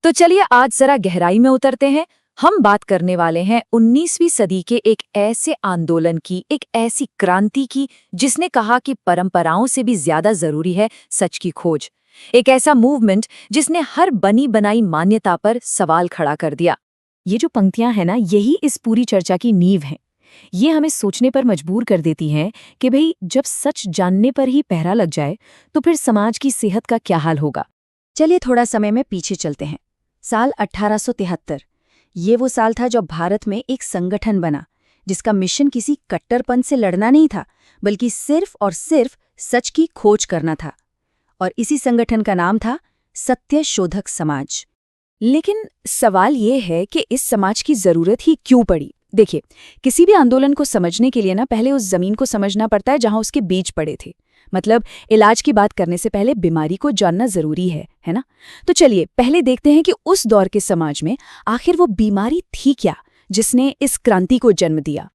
तो चलिए आज जरा गहराई में उतरते हैं। हम बात करने वाले हैं 19वीं सदी के एक ऐसे आंदोलन की, एक ऐसी क्रांति की जिसने कहा कि परंपराओं से भी ज्यादा जरूरी है सच की खोज। एक ऐसा मूवमेंट जिसने हर बनी बनाई मान्यता पर सवाल खड़ा कर दिया। ये जो पंक्तियां हैं ना, यही इस पूरी चर्चा की नींव हैं। ये हमें सोचने पर मजबूर कर देती हैं कि भाई जब सच जानने पर ही पहरा लग जाए तो फिर समाज की सेहत का क्या हाल होगा। चलिए थोड़ा समय में पीछे चलते हैं। साल 1873 ये वो साल था जब भारत में एक संगठन बना जिसका मिशन किसी कट्टरपन से लड़ना नहीं था, बल्कि सिर्फ और सिर्फ सच की खोज करना था। और इसी संगठन का नाम था सत्य शोधक समाज। लेकिन सवाल ये है कि इस समाज की जरूरत ही क्यों पड़ी। देखिए, किसी भी आंदोलन को समझने के लिए ना पहले उस जमीन को समझना पड़ता है जहां उसके बीज पड़े थे। मतलब इलाज की बात करने से पहले बीमारी को जानना जरूरी है ना? तो चलिए पहले देखते हैं कि उस दौर के समाज में आखिर वो बीमारी थी क्या जिसने इस क्रांति को जन्म दिया।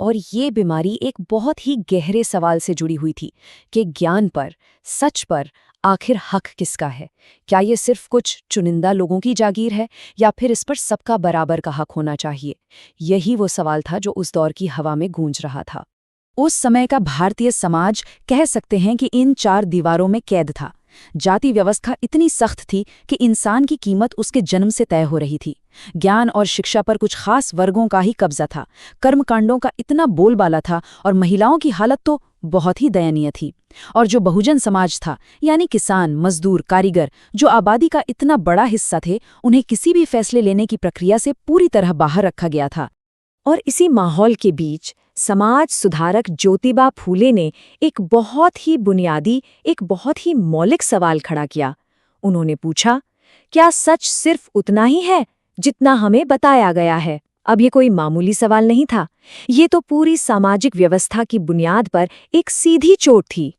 और ये बीमारी एक बहुत ही गहरे सवाल से जुड़ी हुई थी कि ज्ञान पर, सच पर आखिर हक किसका है। क्या ये सिर्फ कुछ चुनिंदा लोगों की जागीर है या फिर इस पर सबका बराबर का हक होना चाहिए। यही वो सवाल था जो उस दौर की हवा में गूंज रहा था। उस समय का भारतीय समाज कह सकते हैं कि इन चार दीवारों में कैद था। जाति व्यवस्था इतनी सख्त थी कि इंसान की कीमत उसके जन्म से तय हो रही थी। ज्ञान और शिक्षा पर कुछ खास वर्गों का ही कब्जा था। कर्मकांडों का इतना बोलबाला था और महिलाओं की हालत तो बहुत ही दयनीय थी। और जो बहुजन समाज था, यानी किसान, मजदूर, कारीगर, जो आबादी का इतना बड़ा हिस्सा थे, उन्हें किसी भी फैसले लेने की प्रक्रिया से पूरी तरह बाहर रखा गया था। और इसी माहौल के बीच समाज सुधारक ज्योतिबा फूले ने एक बहुत ही बुनियादी, एक बहुत ही मौलिक सवाल खड़ा किया। उन्होंने पूछा, क्या सच सिर्फ उतना ही है जितना हमें बताया गया है? अब ये कोई मामूली सवाल नहीं था, ये तो पूरी सामाजिक व्यवस्था की बुनियाद पर एक सीधी चोट थी।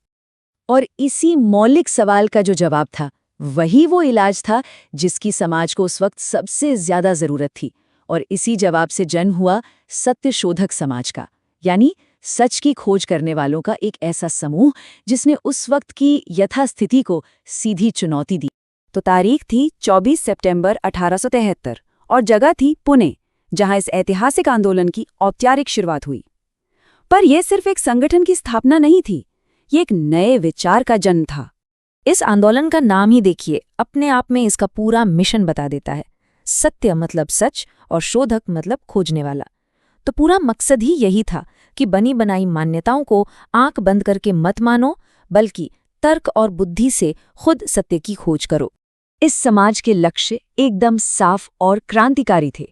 और इसी मौलिक सवाल का जो जवाब था, वही वो इलाज था जिसकी समाज को उस वक्त सबसे ज्यादा जरूरत थी। और इसी जवाब से जन्म हुआ सत्य शोधक समाज का, यानी सच की खोज करने वालों का एक ऐसा समूह जिसने उस वक्त की यथास्थिति को सीधी चुनौती दी। तो तारीख थी 24 सितंबर 1873 और जगह थी पुणे, जहां इस ऐतिहासिक आंदोलन की औपचारिक शुरुआत हुई। पर यह सिर्फ एक संगठन की स्थापना नहीं थी, ये एक नए विचार का जन्म था। इस आंदोलन का नाम ही देखिए, अपने आप में इसका पूरा मिशन बता देता है। सत्य मतलब सच और शोधक मतलब खोजने वाला। तो पूरा मकसद ही यही था कि बनी बनाई मान्यताओं को आंख बंद करके मत मानो, बल्कि तर्क और बुद्धि से खुद सत्य की खोज करो। इस समाज के लक्ष्य एकदम साफ और क्रांतिकारी थे।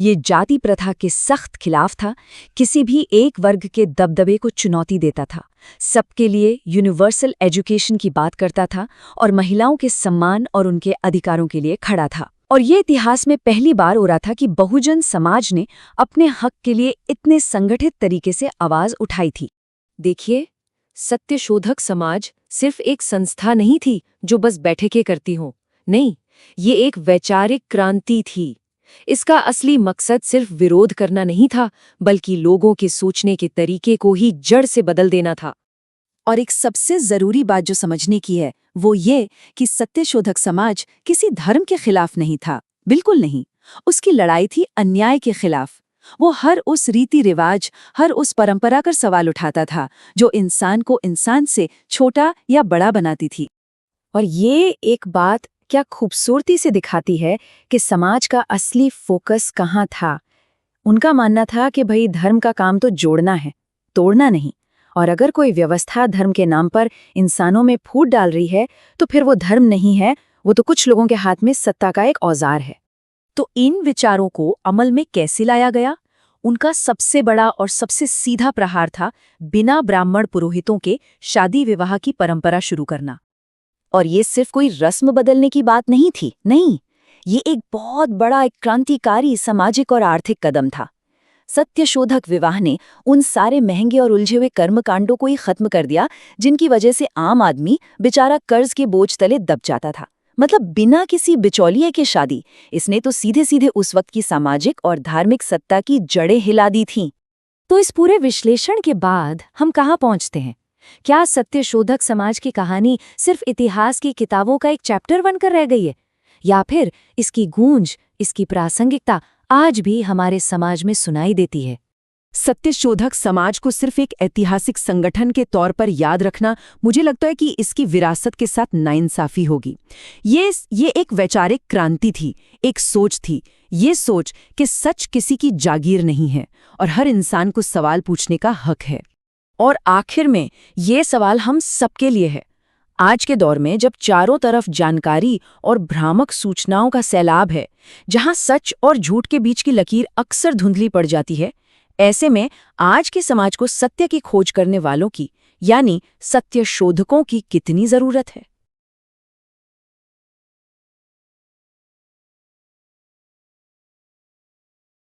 ये जाति प्रथा के सख्त खिलाफ था, किसी भी एक वर्ग के दबदबे को चुनौती देता था, सबके लिए यूनिवर्सल एजुकेशन की बात करता था और महिलाओं के सम्मान और उनके अधिकारों के लिए खड़ा था। और ये इतिहास में पहली बार हो रहा था कि बहुजन समाज ने अपने हक के लिए इतने संगठित तरीके से आवाज उठाई थी। देखिए, सत्य शोधक समाज सिर्फ एक संस्था नहीं थी जो बस बैठकें करती हो। नहीं, ये एक वैचारिक क्रांति थी। इसका असली मकसद सिर्फ विरोध करना नहीं था, बल्कि लोगों के सोचने के तरीके को ही जड़ से बदल देना था। और एक सबसे जरूरी बात जो समझने की है वो ये कि सत्य शोधक समाज किसी धर्म के खिलाफ नहीं था, बिल्कुल नहीं। उसकी लड़ाई थी अन्याय के खिलाफ। वो हर उस रीति रिवाज, हर उस परंपरा का सवाल उठाता था जो इंसान को इंसान से छोटा या बड़ा बनाती थी। और ये एक बात क्या खूबसूरती से दिखाती है कि समाज का असली फोकस कहाँ था। उनका मानना था कि भाई धर्म का काम तो जोड़ना है, तोड़ना नहीं। और अगर कोई व्यवस्था धर्म के नाम पर इंसानों में फूट डाल रही है तो फिर वो धर्म नहीं है, वो तो कुछ लोगों के हाथ में सत्ता का एक औजार है। तो इन विचारों को अमल में कैसे लाया गया? उनका सबसे बड़ा और सबसे सीधा प्रहार था बिना ब्राह्मण पुरोहितों के शादी विवाह की परंपरा शुरू करना। और ये सिर्फ कोई रस्म बदलने की बात नहीं थी, नहीं, ये एक बहुत बड़ा, एक क्रांतिकारी सामाजिक और आर्थिक कदम था। सत्यशोधक विवाह ने उन सारे महंगे और उलझे हुए कर्मकांडों को ही खत्म कर दिया जिनकी वजह से आम आदमी बेचारा कर्ज के बोझ तले दब जाता था। मतलब बिना किसी बिचौलिए के शादी, इसने तो सीधे सीधे उस वक्त की सामाजिक और धार्मिक सत्ता की जड़ें हिला दी थीं। तो इस पूरे विश्लेषण के बाद हम कहाँ पहुँचते हैं? क्या सत्यशोधक समाज की कहानी सिर्फ इतिहास की किताबों का एक चैप्टर बनकर रह गई है, या फिर इसकी गूंज, इसकी प्रासंगिकता आज भी हमारे समाज में सुनाई देती है। सत्यशोधक समाज को सिर्फ एक ऐतिहासिक संगठन के तौर पर याद रखना, मुझे लगता है कि इसकी विरासत के साथ नाइंसाफी होगी। ये एक वैचारिक क्रांति थी, एक सोच थी। ये सोच कि सच किसी की जागीर नहीं है और हर इंसान को सवाल पूछने का हक है। और आखिर में ये सवाल हम सबके लिए है। आज के दौर में जब चारों तरफ जानकारी और भ्रामक सूचनाओं का सैलाब है, जहां सच और झूठ के बीच की लकीर अक्सर धुंधली पड़ जाती है, ऐसे में आज के समाज को सत्य की खोज करने वालों की, यानी सत्य शोधकों की कितनी जरूरत है।